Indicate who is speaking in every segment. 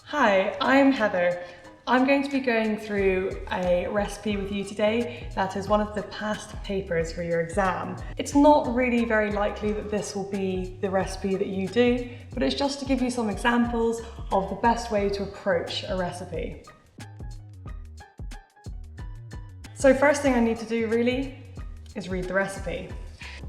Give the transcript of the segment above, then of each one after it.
Speaker 1: Hi, I'm Heather. I'm going to be going through a recipe with you today that is one of the past papers for your exam. It's not really very likely that this will be the recipe that you do, but it's just to give you some examples of the best way to approach a recipe. So first thing I need to do really is read the recipe.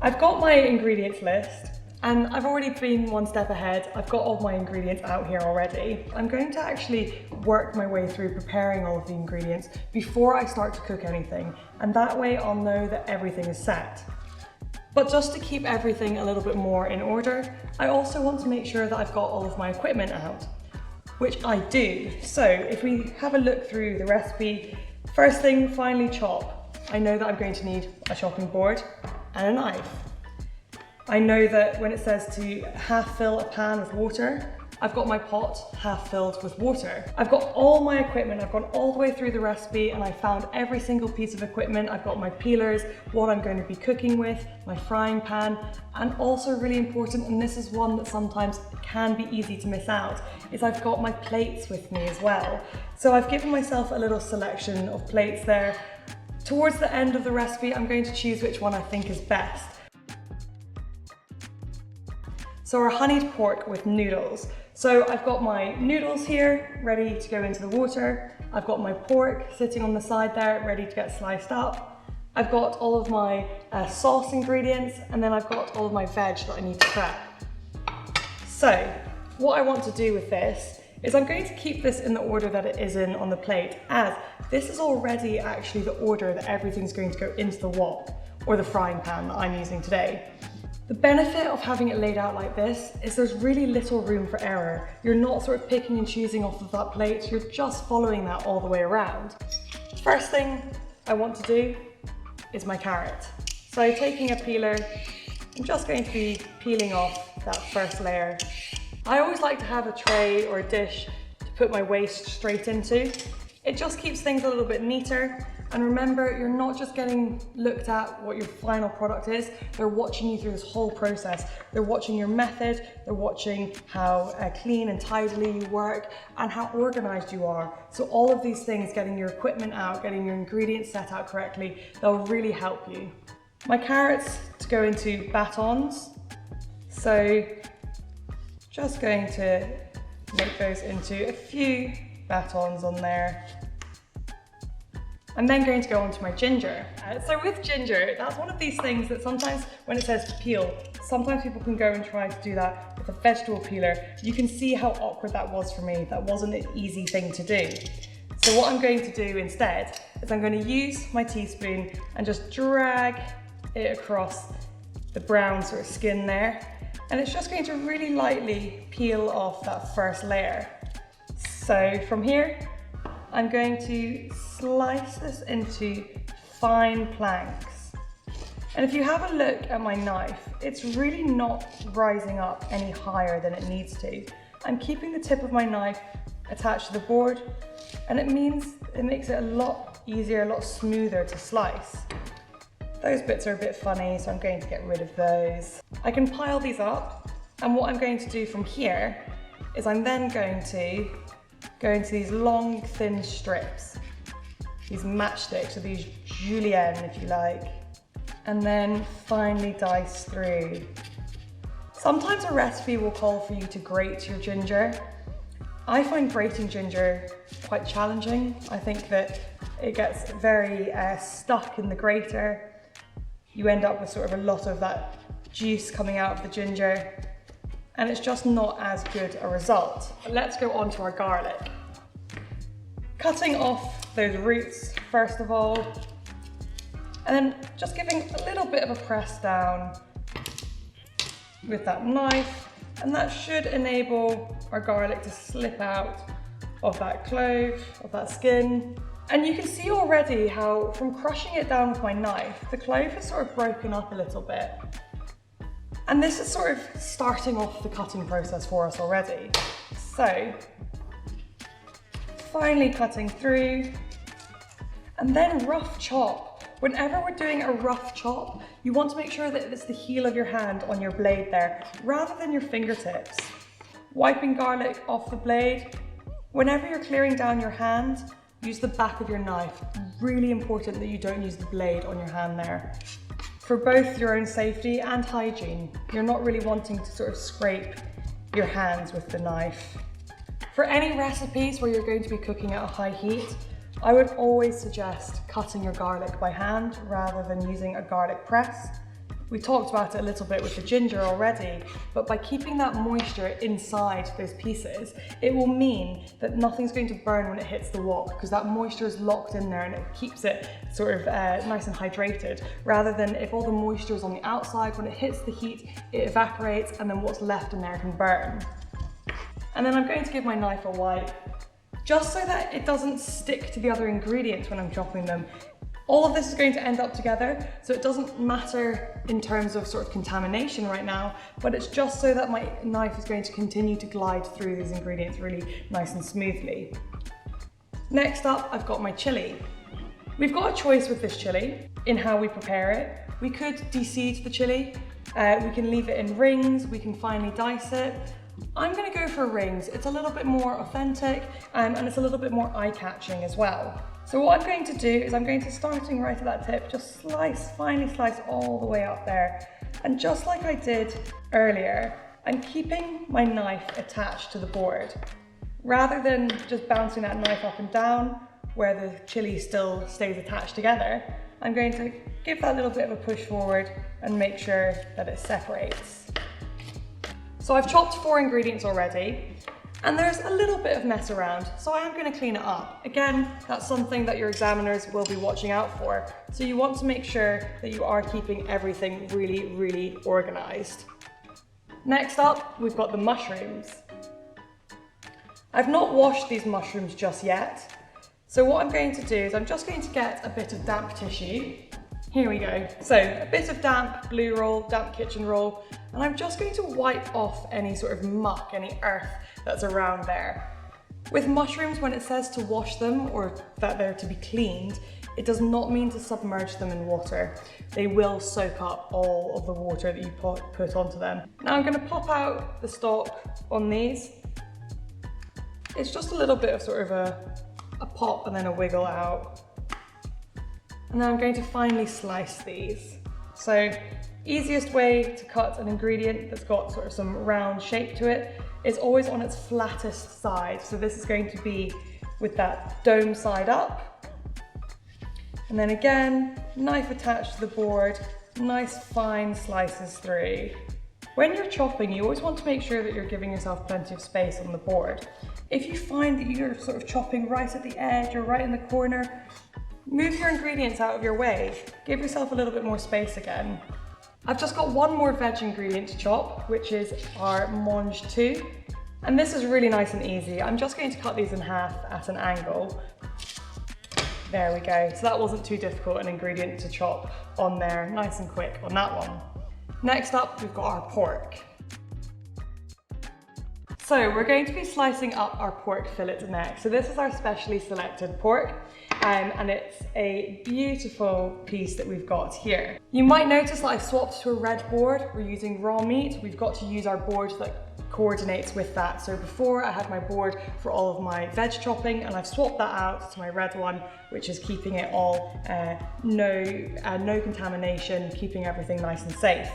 Speaker 1: I've got my ingredients list and I've already been one step ahead. I've got all my ingredients out here already. I'm going to actually work my way through preparing all of the ingredients before I start to cook anything, and that way I'll know that everything is set. But just to keep everything a little bit more in order, I also want to make sure that I've got all of my equipment out, which I do. So if we have a look through the recipe, first thing, finely chop. I know that I'm going to need a chopping board and a knife. I know that when it says to half fill a pan with water, I've got my pot half filled with water. I've got all my equipment, I've gone all the way through the recipe and I found every single piece of equipment. I've got my peelers, what I'm going to be cooking with, my frying pan, and also really important, and this is one that sometimes can be easy to miss out, is I've got my plates with me as well. So I've given myself a little selection of plates there. Towards the end of the recipe, I'm going to choose which one I think is best. So our honeyed pork with noodles. So I've got my noodles here, ready to go into the water. I've got my pork sitting on the side there, ready to get sliced up. I've got all of my sauce ingredients, and then I've got all of my veg that I need to prep. So what I want to do with this is I'm going to keep this in the order that it is in on the plate, as this is already actually the order that everything's going to go into the wok, or the frying pan that I'm using today. The benefit of having it laid out like this is there's really little room for error. You're not sort of picking and choosing off of that plate, you're just following that all the way around. First thing I want to do is my carrot. So taking a peeler, I'm just going to be peeling off that first layer. I always like to have a tray or a dish to put my waste straight into. It just keeps things a little bit neater. And remember, you're not just getting looked at what your final product is, they're watching you through this whole process. They're watching your method, they're watching how clean and tidily you work and how organized you are. So all of these things, getting your equipment out, getting your ingredients set out correctly, they'll really help you. My carrots to go into batons. So just going to make those into a few batons on there. I'm then going to go on to my ginger. So with ginger, that's one of these things that sometimes when it says to peel, sometimes people can go and try to do that with a vegetable peeler. You can see how awkward that was for me. That wasn't an easy thing to do. So what I'm going to do instead is I'm going to use my teaspoon and just drag it across the brown sort of skin there. And it's just going to really lightly peel off that first layer. So from here, I'm going to slice this into fine planks. And if you have a look at my knife, it's really not rising up any higher than it needs to. I'm keeping the tip of my knife attached to the board, and it makes it a lot easier, a lot smoother to slice. Those bits are a bit funny, so I'm going to get rid of those. I can pile these up, and what I'm going to do from here is I'm then going to go into these long, thin strips, these matchsticks, or these julienne, if you like, and then finely dice through. Sometimes a recipe will call for you to grate your ginger. I find grating ginger quite challenging. I think that it gets very stuck in the grater. You end up with sort of a lot of that juice coming out of the ginger, and it's just not as good a result. But let's go on to our garlic. Cutting off those roots first of all, and then just giving a little bit of a press down with that knife, and that should enable our garlic to slip out of that clove, of that skin. And you can see already how from crushing it down with my knife, the clove has sort of broken up a little bit. And this is sort of starting off the cutting process for us already. So, finally cutting through, and then rough chop. Whenever we're doing a rough chop, you want to make sure that it's the heel of your hand on your blade there, rather than your fingertips. Wiping garlic off the blade. Whenever you're clearing down your hand, use the back of your knife. Really important that you don't use the blade on your hand there. For both your own safety and hygiene, you're not really wanting to sort of scrape your hands with the knife. For any recipes where you're going to be cooking at a high heat, I would always suggest cutting your garlic by hand rather than using a garlic press. We talked about it a little bit with the ginger already, but by keeping that moisture inside those pieces, it will mean that nothing's going to burn when it hits the wok, because that moisture is locked in there and it keeps it sort of nice and hydrated, rather than if all the moisture is on the outside, when it hits the heat, it evaporates and then what's left in there can burn. And then I'm going to give my knife a wipe, just so that it doesn't stick to the other ingredients when I'm chopping them. All of this is going to end up together, so it doesn't matter in terms of sort of contamination right now, but it's just so that my knife is going to continue to glide through these ingredients really nice and smoothly. Next up, I've got my chili. We've got a choice with this chili in how we prepare it. We could de-seed the chili, we can leave it in rings, we can finely dice it. I'm going to go for rings. It's a little bit more authentic and it's a little bit more eye-catching as well. So what I'm going to do is I'm going to, starting right at that tip, just finely slice all the way up there. And just like I did earlier, I'm keeping my knife attached to the board. Rather than just bouncing that knife up and down where the chili still stays attached together, I'm going to give that little bit of a push forward and make sure that it separates. So I've chopped 4 ingredients already. And there's a little bit of mess around, so I am going to clean it up. Again, that's something that your examiners will be watching out for. So you want to make sure that you are keeping everything really, really organized. Next up, we've got the mushrooms. I've not washed these mushrooms just yet. So what I'm going to do is I'm just going to get a bit of damp tissue. Here we go. So a bit of damp blue roll, damp kitchen roll, and I'm just going to wipe off any sort of muck, any earth that's around there. With mushrooms, when it says to wash them or that they're to be cleaned, it does not mean to submerge them in water. They will soak up all of the water that you put onto them. Now I'm going to pop out the stalk on these. It's just a little bit of sort of a pop and then a wiggle out. And then I'm going to finely slice these. So easiest way to cut an ingredient that's got sort of some round shape to it is always on its flattest side. So this is going to be with that dome side up. And then again, knife attached to the board, nice fine slices through. When you're chopping, you always want to make sure that you're giving yourself plenty of space on the board. If you find that you're sort of chopping right at the edge or right in the corner, move your ingredients out of your way. Give yourself a little bit more space again. I've just got one more veg ingredient to chop, which is our mange tout. And this is really nice and easy. I'm just going to cut these in half at an angle. There we go. So that wasn't too difficult an ingredient to chop on there, nice and quick on that one. Next up, we've got our pork. So we're going to be slicing up our pork fillet next. So this is our specially selected pork. And it's a beautiful piece that we've got here. You might notice that I've swapped to a red board. We're using raw meat. We've got to use our board that coordinates with that. So before I had my board for all of my veg chopping, and I've swapped that out to my red one, which is keeping it all no contamination, keeping everything nice and safe.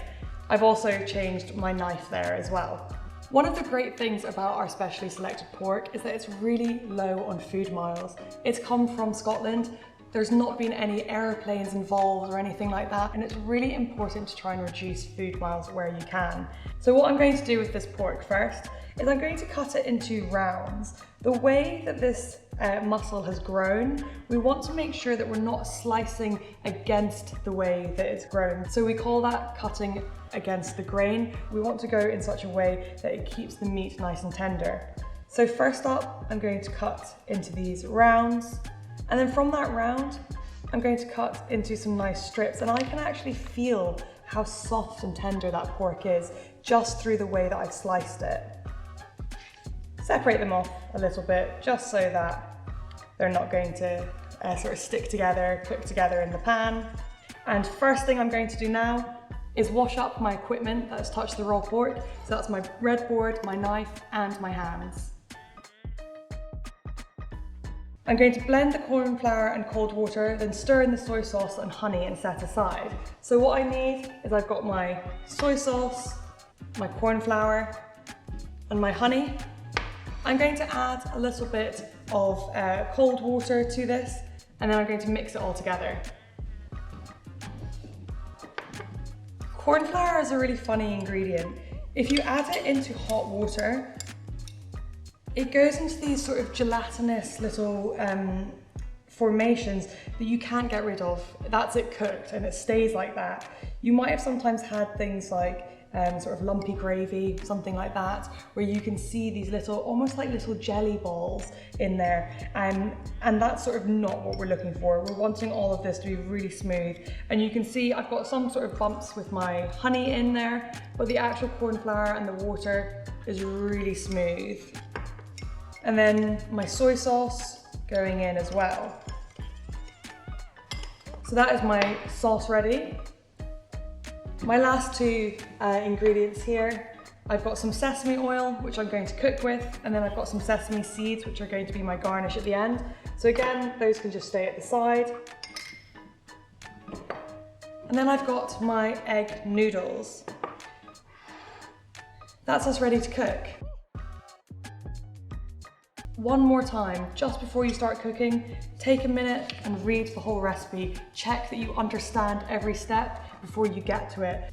Speaker 1: I've also changed my knife there as well. One of the great things about our specially selected pork is that it's really low on food miles. It's come from Scotland. There's not been any aeroplanes involved or anything like that, and it's really important to try and reduce food miles where you can. So what I'm going to do with this pork first is I'm going to cut it into rounds. The way that this muscle has grown, we want to make sure that we're not slicing against the way that it's grown. So we call that cutting against the grain. We want to go in such a way that it keeps the meat nice and tender. So first up, I'm going to cut into these rounds. And then from that round, I'm going to cut into some nice strips, and I can actually feel how soft and tender that pork is just through the way that I've sliced it. Separate them off a little bit, just so that they're not going to sort of stick together, cook together in the pan. And first thing I'm going to do now is wash up my equipment that has touched the raw pork. So that's my breadboard, my knife, and my hands. I'm going to blend the corn flour and cold water, then stir in the soy sauce and honey and set aside. So what I need is I've got my soy sauce, my corn flour, and my honey. I'm going to add a little bit of cold water to this, and then I'm going to mix it all together. Corn flour is a really funny ingredient. If you add it into hot water, it goes into these sort of gelatinous little formations that you can't get rid of. That's it cooked and it stays like that. You might have sometimes had things like sort of lumpy gravy, something like that, where you can see these little, almost like little jelly balls in there. And that's sort of not what we're looking for. We're wanting all of this to be really smooth. And you can see I've got some sort of bumps with my honey in there, but the actual corn flour and the water is really smooth. And then my soy sauce going in as well. So that is my sauce ready. My last two ingredients here, I've got some sesame oil, which I'm going to cook with, and then I've got some sesame seeds, which are going to be my garnish at the end. So again, those can just stay at the side. And then I've got my egg noodles. That's us ready to cook. One more time, just before you start cooking, take a minute and read the whole recipe. Check that you understand every step before you get to it.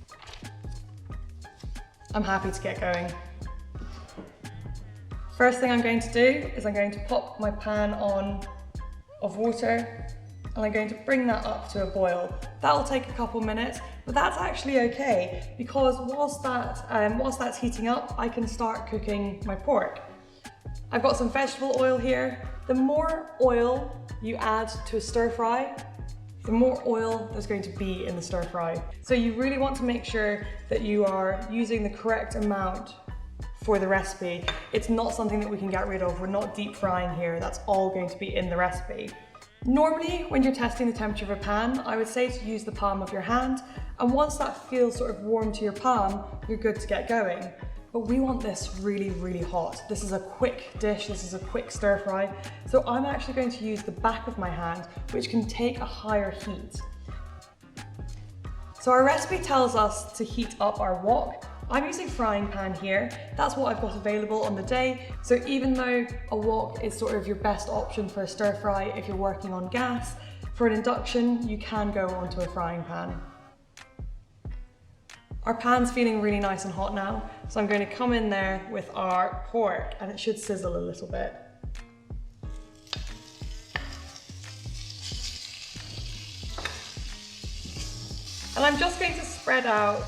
Speaker 1: I'm happy to get going. First thing I'm going to do is I'm going to pop my pan on of water, and I'm going to bring that up to a boil. That'll take a couple minutes, but that's actually okay, because whilst that's heating up, I can start cooking my pork. I've got some vegetable oil here. The more oil you add to a stir fry, the more oil there's going to be in the stir fry. So you really want to make sure that you are using the correct amount for the recipe. It's not something that we can get rid of. We're not deep frying here. That's all going to be in the recipe. Normally, when you're testing the temperature of a pan, I would say to use the palm of your hand. And once that feels sort of warm to your palm, you're good to get going. But we want this really, really hot. This is a quick dish, this is a quick stir fry. So I'm actually going to use the back of my hand, which can take a higher heat. So our recipe tells us to heat up our wok. I'm using frying pan here. That's what I've got available on the day. So even though a wok is sort of your best option for a stir fry if you're working on gas, for an induction, you can go onto a frying pan. Our pan's feeling really nice and hot now, so I'm going to come in there with our pork, and it should sizzle a little bit. And I'm just going to spread out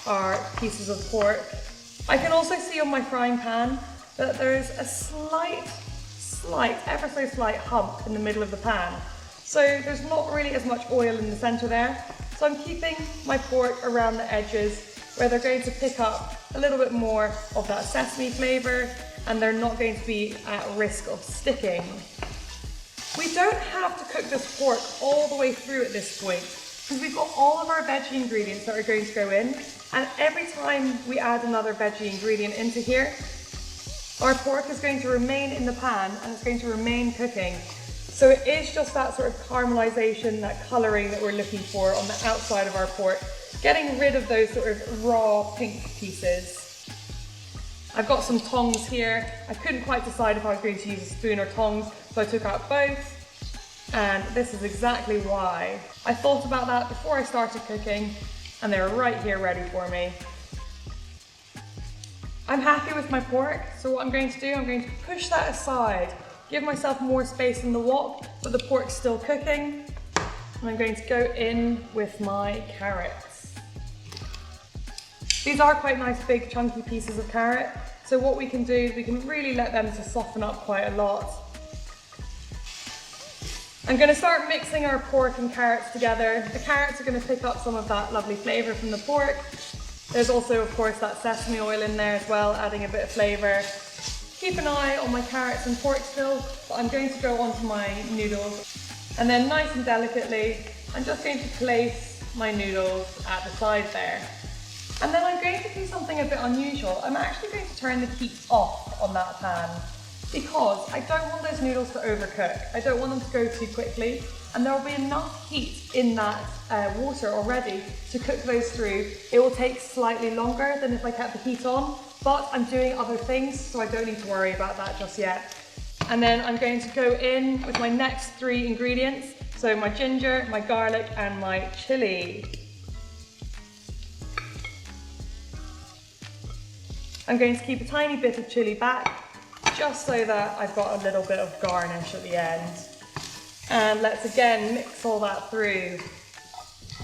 Speaker 1: our pieces of pork. I can also see on my frying pan that there's a slight, ever so slight hump in the middle of the pan. So there's not really as much oil in the center there. So I'm keeping my pork around the edges where they're going to pick up a little bit more of that sesame flavor, and they're not going to be at risk of sticking. We don't have to cook this pork all the way through at this point, because we've got all of our veggie ingredients that are going to go in, and every time we add another veggie ingredient into here, our pork is going to remain in the pan and it's going to remain cooking. So it is just that sort of caramelization, that colouring that we're looking for on the outside of our pork, getting rid of those sort of raw pink pieces. I've got some tongs here. I couldn't quite decide if I was going to use a spoon or tongs, so I took out both. And this is exactly why. I thought about that before I started cooking, and they're right here ready for me. I'm happy with my pork, so what I'm going to do, I'm going to push that aside. Give myself more space in the wok, but the pork's still cooking. And I'm going to go in with my carrots. These are quite nice big chunky pieces of carrot. So what we can do is we can really let them to soften up quite a lot. I'm going to start mixing our pork and carrots together. The carrots are going to pick up some of that lovely flavour from the pork. There's also, of course, that sesame oil in there as well, adding a bit of flavour. Keep an eye on my carrots and pork still, but I'm going to go onto my noodles. And then nice and delicately, I'm just going to place my noodles at the side there. And then I'm going to do something a bit unusual. I'm actually going to turn the heat off on that pan because I don't want those noodles to overcook. I don't want them to go too quickly, and there will be enough heat in that water already to cook those through. It will take slightly longer than if I kept the heat on, but I'm doing other things, so I don't need to worry about that just yet. And then I'm going to go in with my next 3 ingredients. So my ginger, my garlic, and my chili. I'm going to keep a tiny bit of chili back, just so that I've got a little bit of garnish at the end. And let's again mix all that through.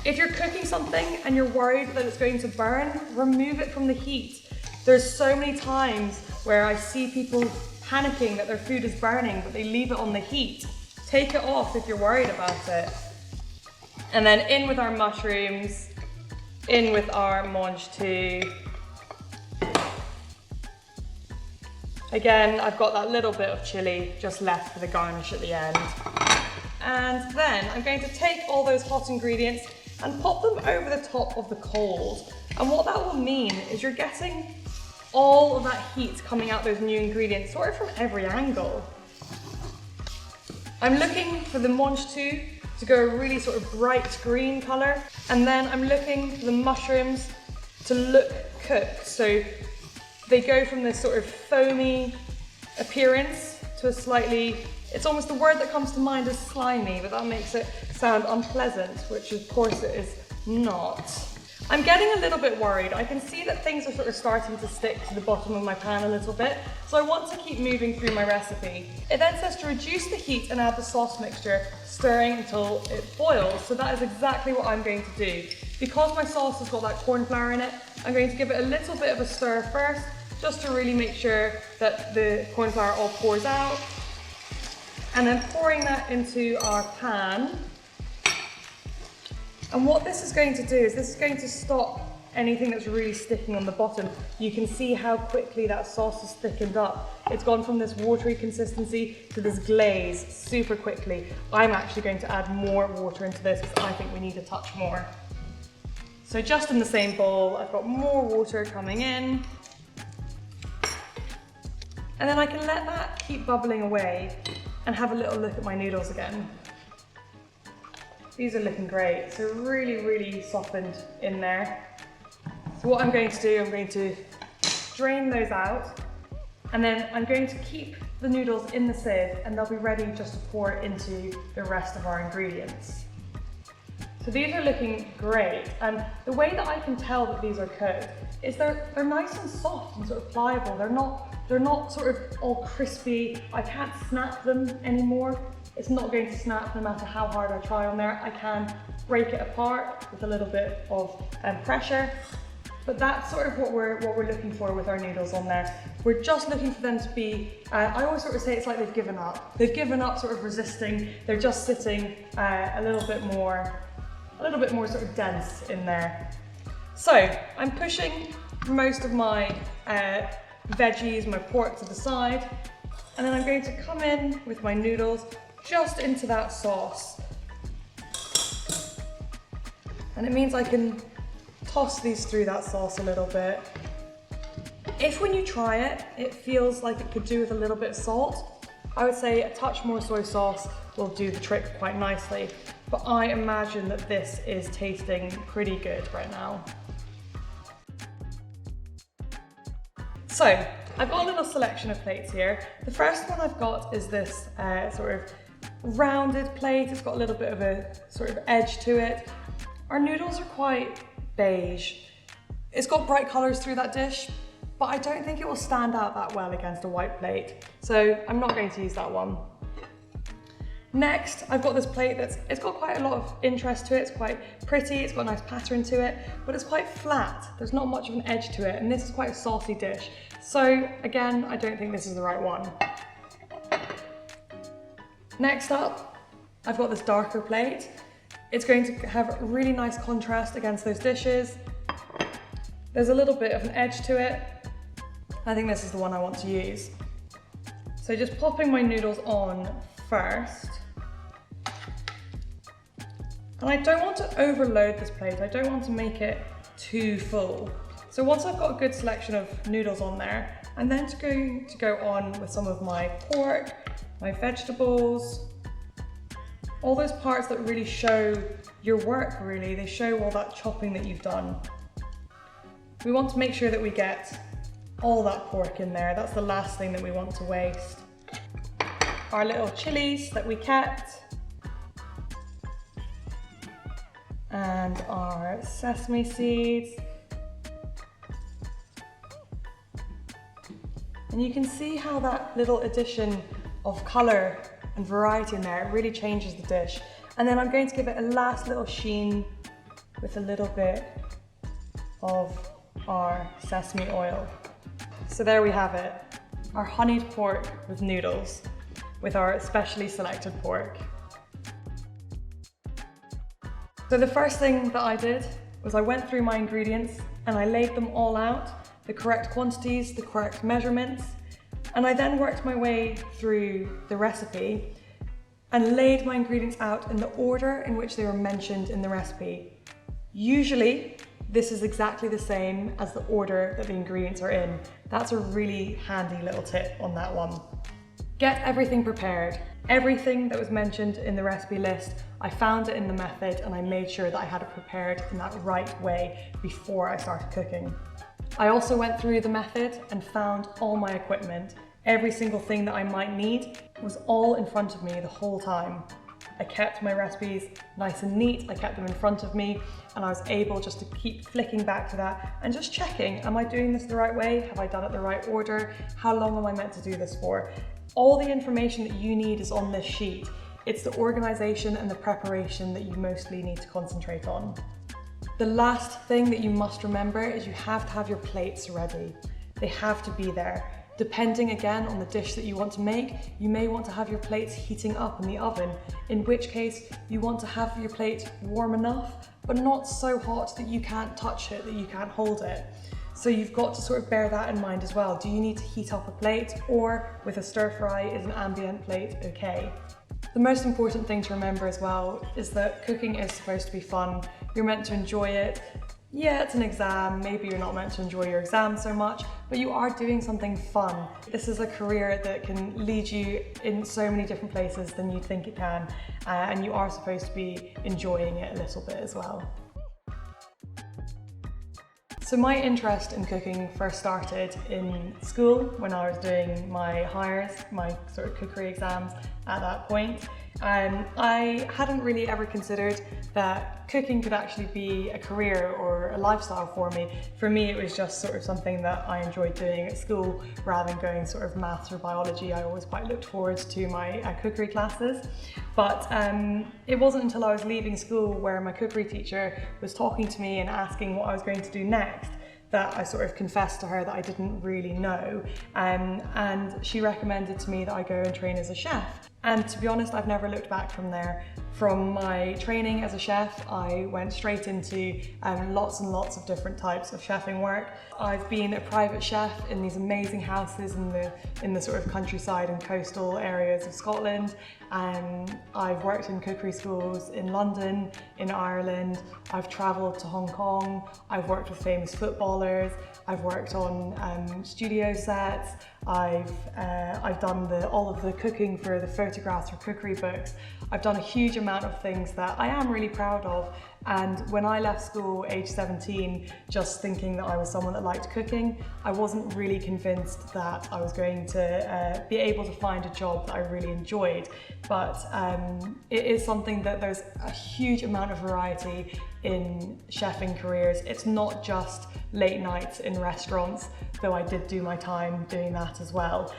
Speaker 1: If you're cooking something and you're worried that it's going to burn, remove it from the heat. There's so many times where I see people panicking that their food is burning, but they leave it on the heat. Take it off if you're worried about it. And then in with our mushrooms, in with our mange tout. Again, I've got that little bit of chili just left for the garnish at the end. And then I'm going to take all those hot ingredients and pop them over the top of the coals. And what that will mean is you're getting all of that heat coming out those new ingredients sort of from every angle. I'm looking for the mange tout to go a really sort of bright green colour, and then I'm looking for the mushrooms to look cooked. So they go from this sort of foamy appearance to a slightly, it's almost the word that comes to mind is slimy, but that makes it sound unpleasant, which of course it is not. I'm getting a little bit worried. I can see that things are sort of starting to stick to the bottom of my pan a little bit, so I want to keep moving through my recipe. It then says to reduce the heat and add the sauce mixture, stirring until it boils, so that is exactly what I'm going to do. Because my sauce has got that corn flour in it, I'm going to give it a little bit of a stir first, just to really make sure that the corn flour all pours out. And then pouring that into our pan. And what this is going to do is this is going to stop anything that's really sticking on the bottom. You can see how quickly that sauce has thickened up. It's gone from this watery consistency to this glaze super quickly. I'm actually going to add more water into this because I think we need a touch more. So just in the same bowl, I've got more water coming in. And then I can let that keep bubbling away and have a little look at my noodles again. These are looking great, so really, really softened in there. So what I'm going to do, I'm going to drain those out, and then I'm going to keep the noodles in the sieve, and they'll be ready just to pour into the rest of our ingredients. So these are looking great, and the way that I can tell that these are cooked is they're nice and soft and sort of pliable. They're not sort of all crispy. I can't snap them anymore. It's not going to snap no matter how hard I try on there. I can break it apart with a little bit of pressure, but that's sort of what we're looking for with our noodles on there. We're just looking for them to be, I always sort of say it's like they've given up. They've given up sort of resisting. They're just sitting a little bit more sort of dense in there. So I'm pushing most of my veggies, my pork to the side, and then I'm going to come in with my noodles just into that sauce. And it means I can toss these through that sauce a little bit. If when you try it, it feels like it could do with a little bit of salt, I would say a touch more soy sauce will do the trick quite nicely. But I imagine that this is tasting pretty good right now. So, I've got a little selection of plates here. The first one I've got is this sort of rounded plate. It's got a little bit of a sort of edge to it. Our noodles are quite beige. It's got bright colours through that dish, but I don't think it will stand out that well against a white plate. So I'm not going to use that one. Next, I've got this plate it's got quite a lot of interest to it. It's quite pretty, it's got a nice pattern to it, but it's quite flat. There's not much of an edge to it, and this is quite a saucy dish. So again, I don't think this is the right one. Next up, I've got this darker plate. It's going to have a really nice contrast against those dishes. There's a little bit of an edge to it. I think this is the one I want to use. So just popping my noodles on first. And And I don't want to overload this plate. I don't want to make it too full. So once I've got a good selection of noodles on there, I'm then going to go on with some of my pork, my vegetables, all those parts that really show your work really. They show all that chopping that you've done. We want to make sure that we get all that pork in there. That's the last thing that we want to waste. Our little chilies that we kept. And our sesame seeds. And you can see how that little addition of colour and variety in there, it really changes the dish. And then I'm going to give it a last little sheen with a little bit of our sesame oil. So there we have it, our honeyed pork with noodles, with our specially selected pork. So the first thing that I did was I went through my ingredients and I laid them all out, the correct quantities, the correct measurements, and I then worked my way through the recipe and laid my ingredients out in the order in which they were mentioned in the recipe. Usually, this is exactly the same as the order that the ingredients are in. That's a really handy little tip on that one. Get everything prepared. Everything that was mentioned in the recipe list, I found it in the method and I made sure that I had it prepared in that right way before I started cooking. I also went through the method and found all my equipment. Every single thing that I might need was all in front of me the whole time. I kept my recipes nice and neat, I kept them in front of me, and I was able just to keep flicking back to that and just checking, am I doing this the right way? Have I done it the right order? How long am I meant to do this for? All the information that you need is on this sheet. It's the organisation and the preparation that you mostly need to concentrate on. The last thing that you must remember is you have to have your plates ready. They have to be there. Depending again on the dish that you want to make, you may want to have your plates heating up in the oven, in which case you want to have your plate warm enough, but not so hot that you can't touch it, that you can't hold it. So you've got to sort of bear that in mind as well. Do you need to heat up a plate, or with a stir fry, is an ambient plate okay? The most important thing to remember as well is that cooking is supposed to be fun. You're meant to enjoy it. Yeah, it's an exam, maybe you're not meant to enjoy your exam so much, but you are doing something fun. This is a career that can lead you in so many different places than you think it can, and you are supposed to be enjoying it a little bit as well. So my interest in cooking first started in school when I was doing my hires, my sort of cookery exams at that point. I hadn't really ever considered that cooking could actually be a career or a lifestyle for me. For me, it was just sort of something that I enjoyed doing at school rather than going sort of maths or biology. I always quite looked forward to my cookery classes. But it wasn't until I was leaving school where my cookery teacher was talking to me and asking what I was going to do next that I sort of confessed to her that I didn't really know. And she recommended to me that I go and train as a chef. And to be honest, I've never looked back from there. From my training as a chef, I went straight into lots and lots of different types of chefing work. I've been a private chef in these amazing houses in the sort of countryside and coastal areas of Scotland. I've worked in cookery schools in London, in Ireland. I've travelled to Hong Kong. I've worked with famous footballers. I've worked on studio sets. I've done all of the cooking for the photographs for cookery books. I've done a huge amount of things that I am really proud of. And when I left school age 17, just thinking that I was someone that liked cooking, I wasn't really convinced that I was going to be able to find a job that I really enjoyed. But it is something that there's a huge amount of variety in chefing careers. It's not just late nights in restaurants, though I did do my time doing that as well.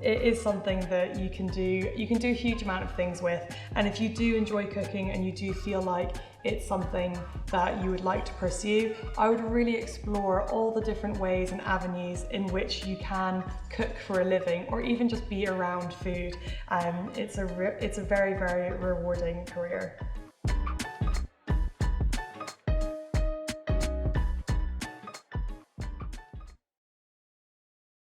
Speaker 1: It is something that you can do a huge amount of things with. And if you do enjoy cooking and you do feel like it's something that you would like to pursue, I would really explore all the different ways and avenues in which you can cook for a living or even just be around food. It's a very, very rewarding career.